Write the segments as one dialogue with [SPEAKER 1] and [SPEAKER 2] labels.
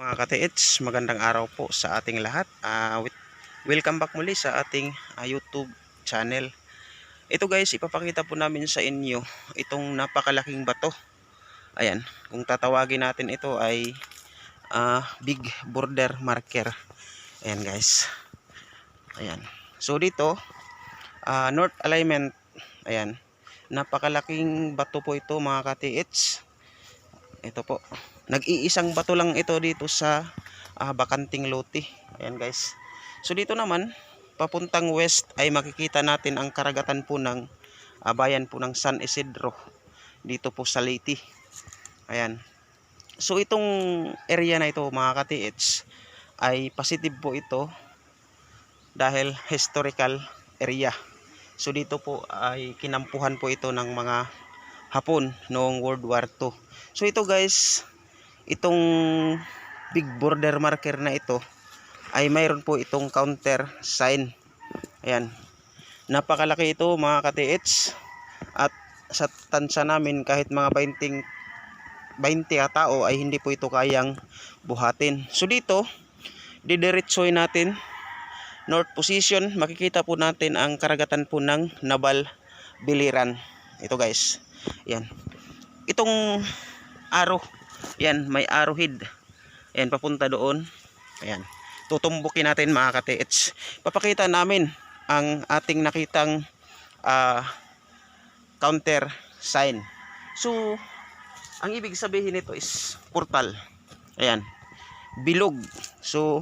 [SPEAKER 1] Mga ka-TH, magandang araw po sa ating lahat. Welcome back muli sa ating YouTube channel. Ito guys, ipapakita po namin sa inyo itong napakalaking bato. Ayan, kung tatawagin natin ito ay big border marker. Ayan guys. Ayan. So dito, north alignment. Ayan. Napakalaking bato po ito mga ka-TH. Ito po. Nag-iisang bato lang ito dito sa bakanting lote. Ayan guys. So dito naman, papuntang west ay makikita natin ang karagatan po ng bayan po ng San Isidro. Dito po sa Leyte. Ayan. So itong area na ito mga ka-TH ay positive po ito dahil historical area. So dito po ay kinampuhan po ito ng mga Hapon noong World War II. So ito guys, itong big border marker na ito ay mayroon po itong counter sign. Ayan. Napakalaki ito mga ka-TH. At sa tansya namin kahit mga 20 tao ay hindi po ito kayang buhatin. So dito, didiretsoy natin north position. Makikita po natin ang karagatan po ng Naval Biliran. Ito guys. Ayan. Itong arrow. Ayan, may arrowhead. Ayan, papunta doon. Ayan. Tutumbukin natin mga ka-TH. Papakita namin ang ating nakitang counter sign. So, ang ibig sabihin nito is portal. Ayan. Bilog. So,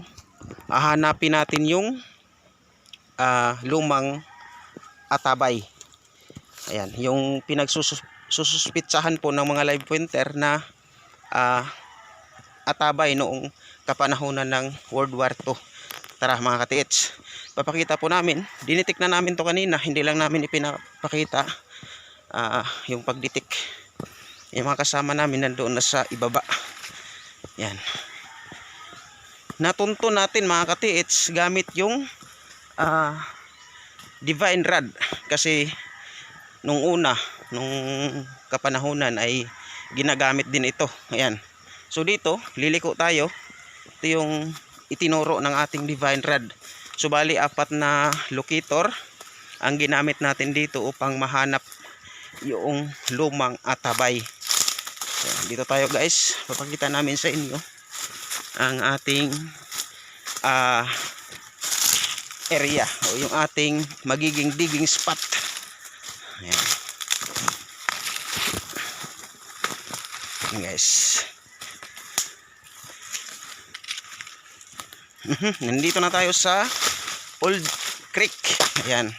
[SPEAKER 1] hahanapin natin yung lumang atabay. Ayan. Yung pinagsususpitsahan po ng mga live pointer na atabay noong kapanahunan ng World War II. Tara mga ka-TH, papakita po namin. Dinitik na namin to kanina, hindi lang namin ipinapakita yung pagditik. Yung mga kasama namin nandoon na sa ibaba. Yan. Natunto natin mga ka-TH gamit yung divine rod. Kasi nung kapanahunan ay ginagamit din ito. Ayan. So dito, liliko tayo. Ito yung itinuro ng ating divine rod. So bali, 4 na locator ang ginamit natin dito upang mahanap yung lumang atabay. Ayan, dito tayo guys. Papakita namin sa inyo ang ating area o yung ating magiging digging spot. Ayan. Ayan guys. Nandito na tayo sa Old Creek. Ayan.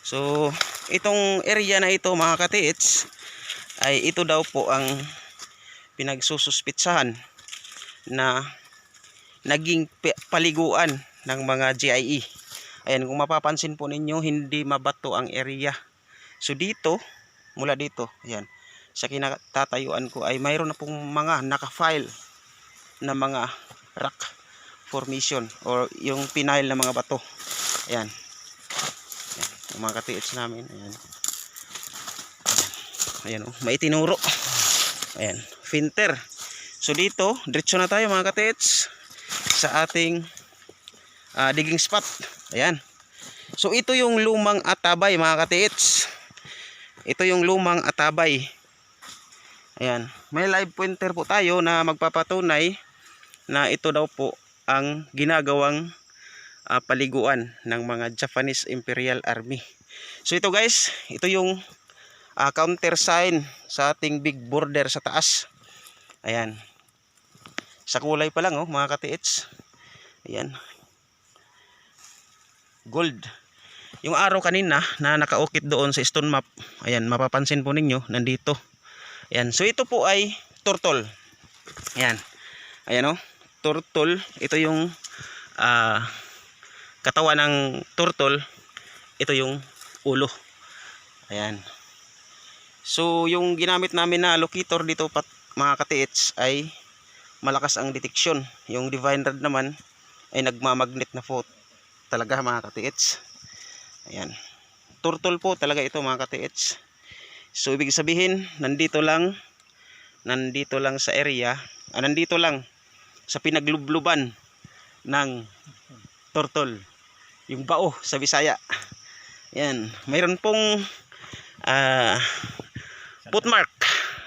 [SPEAKER 1] So, itong area na ito mga ka-TH ay ito daw po ang pinagsususpitsahan na naging paliguan ng mga GIE. Ayan, kung mapapansin po ninyo, hindi mabato ang area. So dito, mula dito, ayan, sa kinatatayuan ko ay mayroon na pong mga naka-file na mga rock formation or yung pinail na mga bato. Ayan. Ayan. Yung mga ka-TH namin. Ayan. Ayan oh. May itinuro. Ayan. Finter. So dito, diretso na tayo mga ka-TH sa ating digging spot. Ayan. So ito yung lumang atabay mga ka-TH. Ito yung lumang atabay. Ayan. May live pointer po tayo na magpapatunay na ito daw po ang ginagawang paliguan ng mga Japanese Imperial Army. So ito guys, ito yung counter sign sa ating big border sa taas. Ayan. Sa kulay pa lang oh mga ka-TH. Ayan. Gold. Yung arrow kanina na nakaukit doon sa stone map. Ayan, mapapansin po ninyo nandito. Ayan. So ito po ay turtle. Ayan. Ayan oh. Turtle, ito yung katawan ng turtle, ito yung ulo. Ayan. So yung ginamit namin na locator dito mga ka-TH ay malakas ang detection. Yung divine rod naman ay nagmamagnet na po talaga mga ka-TH. Ayan. Turtle po talaga ito mga ka-TH. So ibig sabihin nandito lang sa area, nandito lang sa pinaglubluban ng turtle. Yung bao sa Bisaya. Yan, mayroon pong footmark.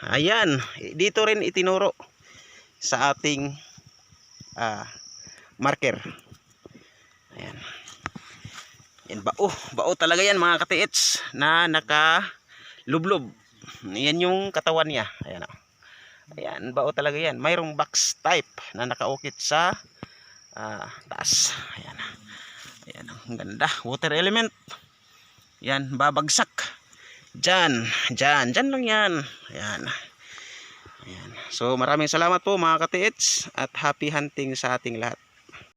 [SPEAKER 1] Ayan, dito rin itinuro sa ating marker. Ayan. Yan, bao talaga yan mga katiits na nakalublob. Yan yung katawan niya. Ayan, ayan, bao talaga yan. Mayroong box type na nakaukit sa taas. Ayan. Ayan, ang ganda. Water element. Yan, babagsak. Diyan lang yan. Ayan. Ayan. So maraming salamat po mga katiits at happy hunting sa ating lahat.